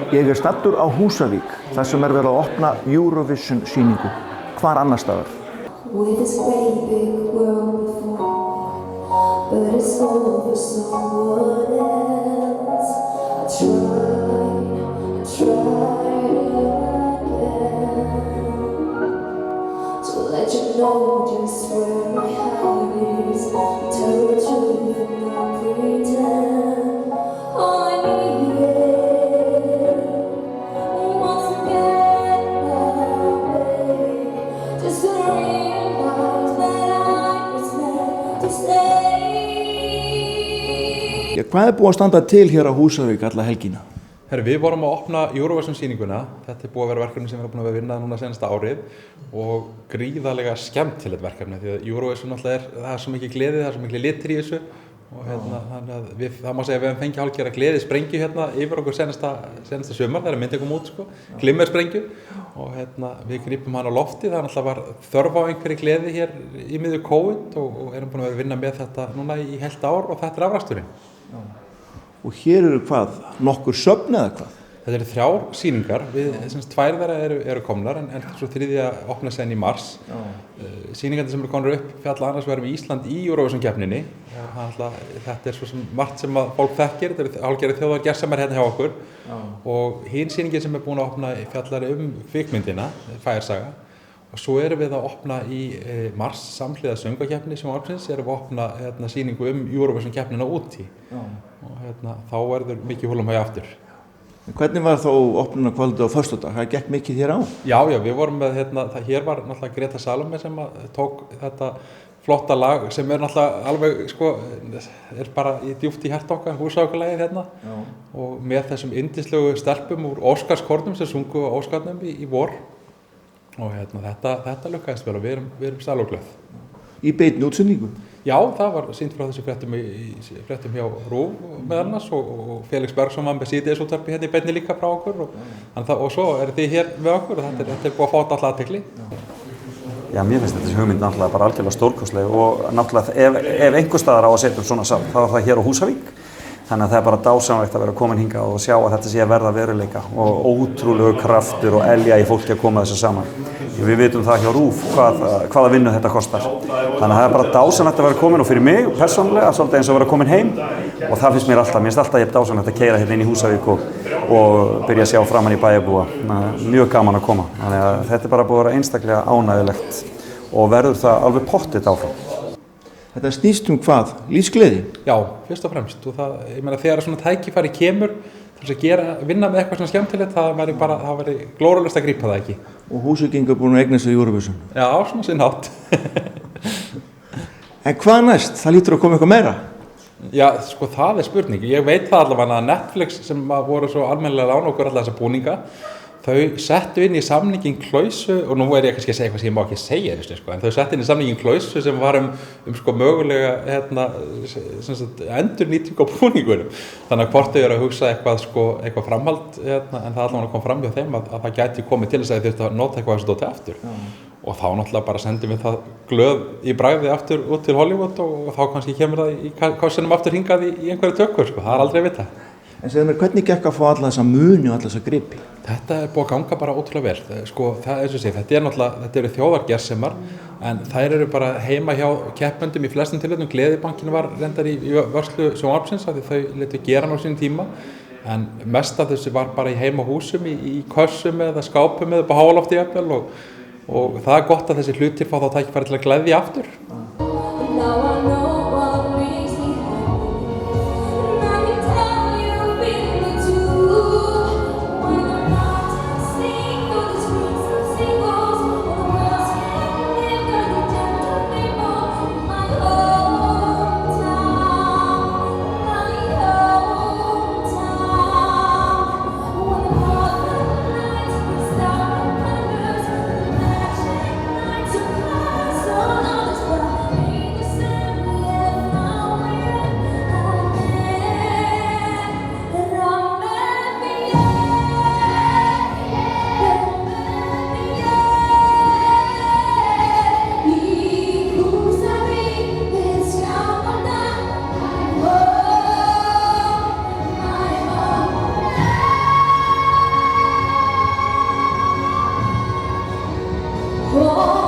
Ég staddur á Húsavík, þar sem verið að opna Eurovision sýningu. Hvar annars staðar? With this great big world before, but it's all for someone else. I tried again to let you know just where my heart is. Tell the truth and not pretend. All I needed was to get away, just to realize that I was meant to stay. Hvað búið að standa til hér á Húsavík alla helgina? Herri, við vorum að opna Eurovision sýninguna. Þetta búið að vera verkefni sem við erum búin að vinna núna senasta árið og gríðarlega skemmtilegt verkefni því að Eurovision alltaf það er svo mikið gleði, það er svo mikið litur í þessu og þannig að það má segja að við hefum fengið hálfgerða gleði sprengju yfir okkur senasta sumar þegar myndið kom út glimmersprengju og við grípum hana á lofti. Það alltaf var þörf á einhverju gleði hér í miðju COVID og erum búin að vera að vinna með þetta núna í heilt ár og þetta er afraksturinn. Og hér eru hvað? Nokkur söfn eða hvað? Þetta eru 3 sýningar, tvær þeirra eru komnar en svo þriðja opna sen í mars. Sýningarnir sem eru komnar upp fjalla annars vegar Ísland í Eurovision-keppninni. Þetta er svo sem margt sem að fólk þekkir, þetta eru hálfgerðir þjóðargersemar hérna hjá okkur. Og hin sýningin sem er búin að opna fjallar kvikmyndina, Færsaga. Og svo erum við að opna í mars samhliða söngvakeppni sjónvarpsins erum við að opna sýningu Eurovision-keppnina úti. Og þá verður mikið húlum hæg aftur. Hvernig var þá opnunarkvöldið á föstudag? Það gekk mikið hér á? Já, við vorum með, hér var náttúrulega Greta Salome sem tók þetta flotta lag sem er náttúrulega alveg, er bara djúpt í hjarta okkar, Húsavíkurlagið hérna. Og með þessum yndislegu stelpum úr Óskarskornum sem sungu á Óskarnum í vor. Og þetta lukkaðist vel og við erum sælóglöð. Í beinni útsendingu? Já, það var sýnt frá þessu fréttum hjá RÚV með annars og Felix Bergsson var með síðdegisútvarpi hérna í beinni líka frá okkur og svo eru þið hér með okkur og þetta er búið að fá alltaf athygli. Já, mér finnst þessi hugmynd náttúrulega bara algjörlega stórkostleg og náttúrulega ef einhver staðar á að setja svona sal, þá er það hér á Húsavík. Þannig að það er bara dásamlegt að vera komin hingað og sjá að þetta sé að verða veruleika og ótrúlegu kraftur og elja í fólki að koma þessu saman. Við vitum það hjá RÚV hvaða vinnu þetta kostar. Þannig að það er bara dásamlegt að vera komin og fyrir mig persónulega svolítið eins og vera komin heim og það finnst mér alltaf ég dásamlegt að keyra hérna inn í Húsavík og byrja að sjá framan í bæjarbúa. Mjög gaman að koma. Þannig að þetta er bara búið að vera einstaklega ánægjulegt og verður það alveg pottitt áfram. Þetta snýst hvað? Lífsgleði? Já, fyrst og fremst. Og ég meina þegar svona tækifæri kemur til að vinna með eitthvað svona skemmtilegt, það væri glórulaust að grípa það ekki. Og Húsvíkingar búin að eigna sig í Eurovision? Já, svona sinn hátt. En hvað næst? Það lítur að koma eitthvað meira? Já, það er spurning. Ég veit það allavega að Netflix sem voru svo almennilega lána okkur alla þessa búninga, þau settu inn í samningin klausu, og nú er ég kannski að segja eitthvað sem ég má ekki segja þessu, en þau settu inn í samningin klausu sem var mögulega endurnýting á búningunum. Þannig að hvort þau eru að hugsa eitthvað framhald, en það allavega kom fram hjá þeim að það gæti komið til þess að þau þurftu að nota eitthvað þessu dóti aftur. Og þá náttúrulega bara sendum við það glöð í bragði aftur út til Hollywood og þá kannski kemur það í kassanum aftur hingað í einhverju tökur, það er aldrei að vita. En segðu mér, hvernig gekk að fá alla þessa muni og alla þessa gripi? Þetta er búið að ganga bara ótrúlega vel. Þetta eru þjóðargersemar, en þær eru bara heima hjá keppendum í flestum tilfellum. Gleðibankinn var reyndar í vörslu sjónvarpsins af því þau létu gera hann á sínum tíma, en mest af þessu var bara í heimahúsum, í kössum eða skápum eða upp á hálofti jafnvel og það er gott að þessi hlutir fá þá tækifæri til að gleðja aftur. Oh